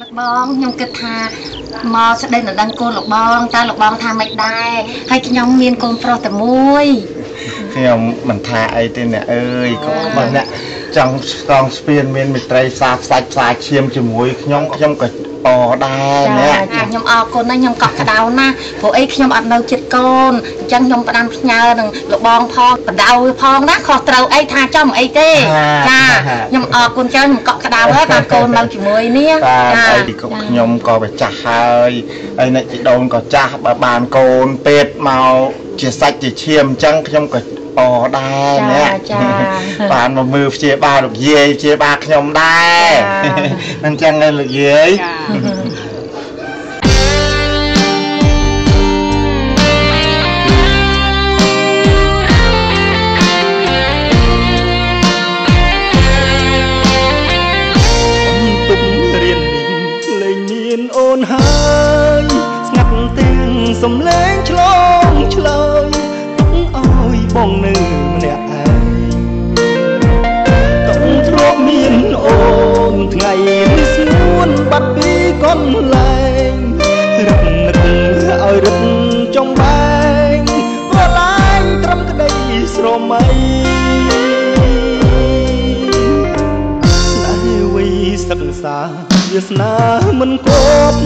បងខ្ញុំគិតថាមកស្ដីដណ្ដឹងកូនលោកបងតើលោកបងថាមិនដែរហើយខ្ញុំមានកូនប្រុសតែមួយខ្ញុំមិនថាអីទេអ្នកអើយកូនបងអ្នកចង់ស្គងស្ពានមានមេត្រីសាផ្សាច់ផ្សាឈាមជាមួយខ្ញុំក៏អដែរអ្នកខ្ញុំអរគុណណាស់ខ្ញុំកក់ក្ដៅណាស់ព្រោះអីខ្ញុំអត់នៅចិត្តកូនអញ្ចឹងខ្ញុំផ្ដាំផ្ញើនឹងលោកបងផងបដៅផងណាខុសត្រូវអីថាចំអីទេចាខ្ញុំអរគុណច្រើនខ្ញុំកក់ក្ដៅហើយបានកូននៅជាមួយនេះចាអីទីខ្ញុំក៏វាចាស់ហើយអ្នកជីដូនក៏ចាស់បើបានកូនពេទ្យមកជាសាច់ជាឈាមអញ្ចឹងខ្ញុំក៏អដែរអ្នកបានមកមើលព្យាបាលលោកយាយព្យាបាលខ្ញុំដែរអញ្ចឹងលោកយាយអូនហើយស្ងាត់ទាំងសំឡេងឆ្លងឆ្លើយទុកឲ្យបងនៅម្នាក់ឯងទុកធ្លាប់មានអូនថ្ងៃនេះស្ងួនបាត់ពីកន្លែងរឹកនឹកឲ្យរឹកចំបែងប្រឡាយត្រឹមក្តីស្រមៃស្នេហ៍វ័យសិក្សាវាសនាមិនគប់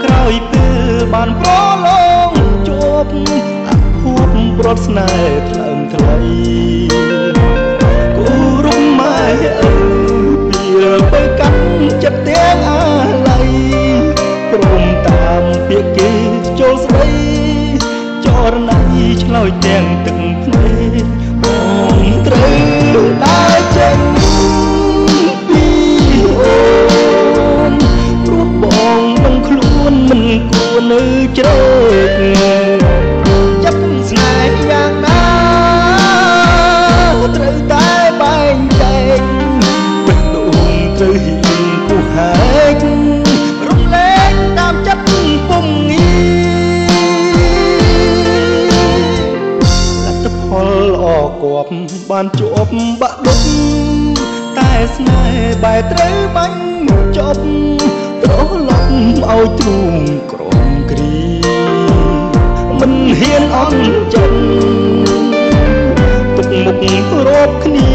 ក្រោយពេលបានប្រឡងជួបអភ័ព្វប្រត់ស្នេហ៍ថ្លើមថ្លៃគូរុំម៉ែអើពីទៅកាត់ចិត្តទាំងអាឡ័យព្រមតាមពាក្យគេចូលស្ដីចរណៃឆ្លើយទាំងទឹកភ្នែកបងត្រូវដើរចេញពីអូបងមិនខ្លួនមិនគួរនៅជ្រែកចាប់ស្នេហ៍យ៉ាងណាត្រូវតែបែងចែកបិទដួងត្រូវហ៊ានគូហែករំលែកតាមចិត្តពុំងាលទ្ធផលល្អគប់បានជាប់បាក់ដុកតែស្នេហ៍បែរត្រូវបាញ់ចប់ត្រឡប់ឲ្យទ្រូងក្រំគ្រីមិនហ៊ានអន់ចិត្តទុកមុខរាប់គ្នា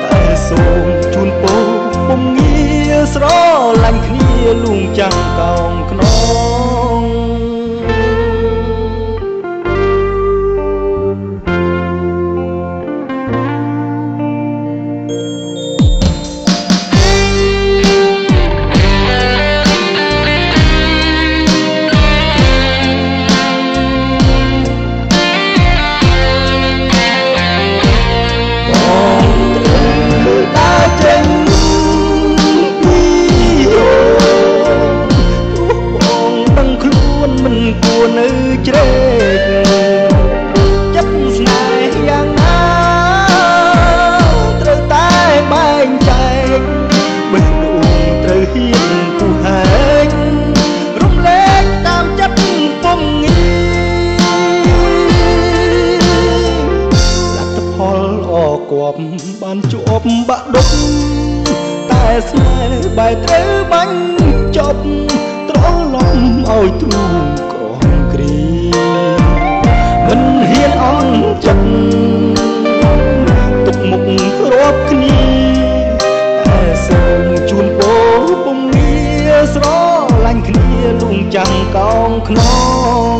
តែសូមជូនពរពុំងារស្រឡាញ់គ្នាលួងចាំងកោងខ្នងនៅជ្រែកចិត្តស្នេហ៍យ៉ាងណាត្រូវតែបែងចែកបេះដូងត្រូវហ៊ានគូហែករំលែកតាមចិត្តពុំងាលទ្ធផលល្អគប់បានជាប់បាក់ដុកតែស្នេហ៍បែរត្រូវបាញ់ចប់ត្រឡប់ឲ្យទ្រូងមិនហ៊ានអន់ចិត្តទុកមុខរាប់គ្នាតែសូមជូនពរពុំងារស្រឡាញ់គ្នាលួងចាំងកោងខ្នង